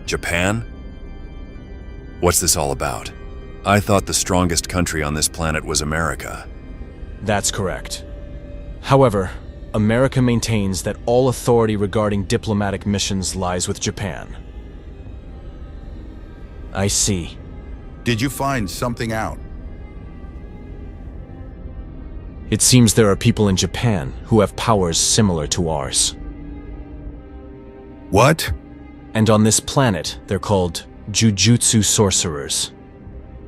Japan? What's this all about? I thought the strongest country on this planet was America. That's correct. However, America maintains that all authority regarding diplomatic missions lies with Japan. I see. Did you find something out? It seems there are people in Japan who have powers similar to ours. What? And on this planet, they're called Jujutsu sorcerers.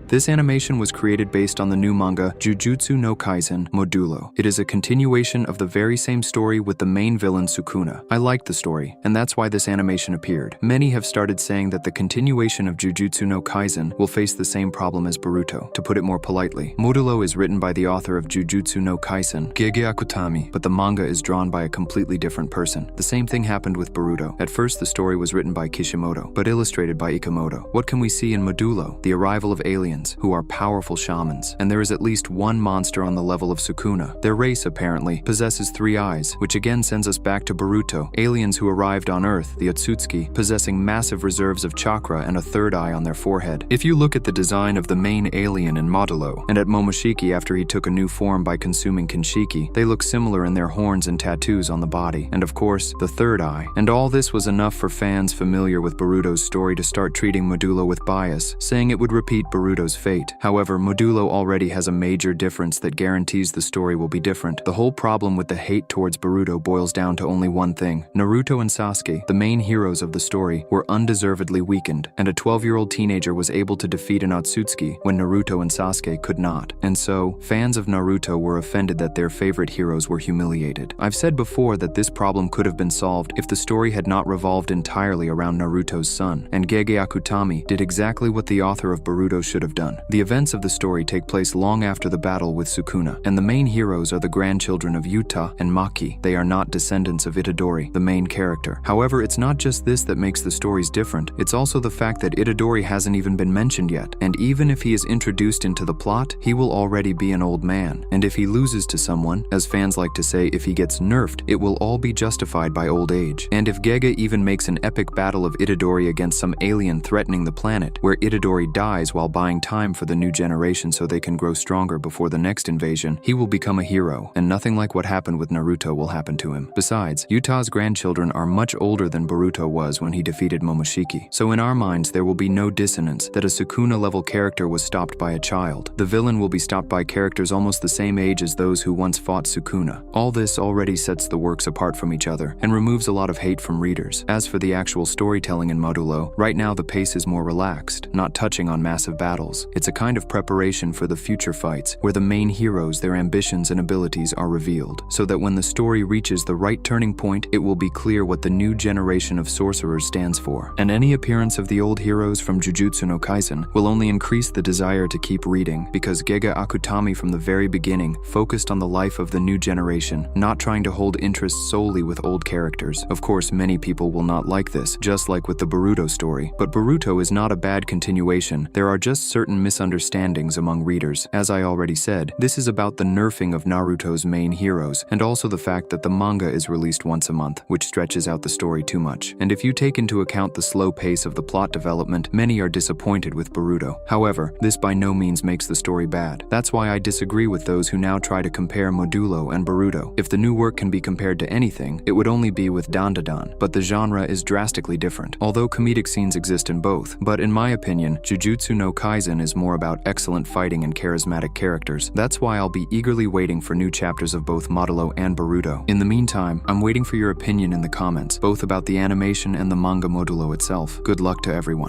This animation was created based on the new manga Jujutsu Kaisen Modulo. It is a continuation of the very same story with the main villain Sukuna. I liked the story, and that's why this animation appeared. Many have started saying that the continuation of Jujutsu Kaisen will face the same problem as Boruto. To put it more politely, Modulo is written by the author of Jujutsu Kaisen, Gege Akutami, but the manga is drawn by a completely different person. The same thing happened with Boruto. At first the story was written by Kishimoto, but illustrated by Ikamoto. What can we see in Modulo? The arrival of aliens, who are powerful shamans, and there is at least one monster on the level of Sukuna. Their race, apparently, possesses 3 eyes, which again sends us back to Boruto. Aliens who arrived on Earth, the Otsutsuki, possessing massive reserves of chakra and a 3rd eye on their forehead. If you look at the design of the main alien in Modulo, and at Momoshiki after he took a new form by consuming Kinshiki, they look similar in their horns and tattoos on the body, and of course, the 3rd eye. And all this was enough for fans familiar with Boruto's story to start treating Modulo with bias, saying it would repeat Boruto's fate. However, Modulo already has a major difference that guarantees the story will be different. The whole problem with the hate towards Boruto boils down to only one thing. Naruto and Sasuke, the main heroes of the story, were undeservedly weakened, and a 12-year-old teenager was able to defeat an Otsutsuki when Naruto and Sasuke could not. And so, fans of Naruto were offended that their favorite heroes were humiliated. I've said before that this problem could have been solved if the story had not revolved entirely around Naruto's son, and Gege Akutami did exactly what the author of Boruto should have done. The events of the story take place long after the battle with Sukuna, and the main heroes are the grandchildren of Yuta and Maki. They are not descendants of Itadori, the main character. However, it's not just this that makes the stories different, it's also the fact that Itadori hasn't even been mentioned yet, and even if he is introduced into the plot, he will already be an old man. And if he loses to someone, as fans like to say, if he gets nerfed, it will all be justified by old age. And if Gege even makes an epic battle of Itadori against some alien threatening the planet, where Itadori dies while buying time for the new generation so they can grow stronger before the next invasion, he will become a hero, and nothing like what happened with Naruto will happen to him. Besides, Yuta's grandchildren are much older than Boruto was when he defeated Momoshiki, so in our minds there will be no dissonance that a Sukuna-level character was stopped by a child. The villain will be stopped by characters almost the same age as those who once fought Sukuna. All this already sets the works apart from each other, and removes a lot of hate from readers. As for the actual storytelling in Modulo, right now the pace is more relaxed, not touching on massive battles. It's a kind of preparation for the future fights, where the main heroes, their ambitions and abilities are revealed, so that when the story reaches the right turning point, it will be clear what the new generation of sorcerers stands for. And any appearance of the old heroes from Jujutsu Kaisen will only increase the desire to keep reading, because Gege Akutami from the very beginning focused on the life of the new generation, not trying to hold interest solely with old characters. Of course, many people will not like this, just like with the Boruto story, but Boruto is not a bad continuation. There are just certain misunderstandings among readers. As I already said, this is about the nerfing of Naruto's main heroes, and also the fact that the manga is released once a month, which stretches out the story too much. And if you take into account the slow pace of the plot development, many are disappointed with Boruto. However, this by no means makes the story bad. That's why I disagree with those who now try to compare Modulo and Boruto. If the new work can be compared to anything, it would only be with Dandadan, but the genre is drastically different, although comedic scenes exist in both. But in my opinion, Jujutsu Kaisen is more about excellent fighting and charismatic characters. That's why I'll be eagerly waiting for new chapters of both Modulo and Boruto. In the meantime, I'm waiting for your opinion in the comments, both about the animation and the manga Modulo itself. Good luck to everyone.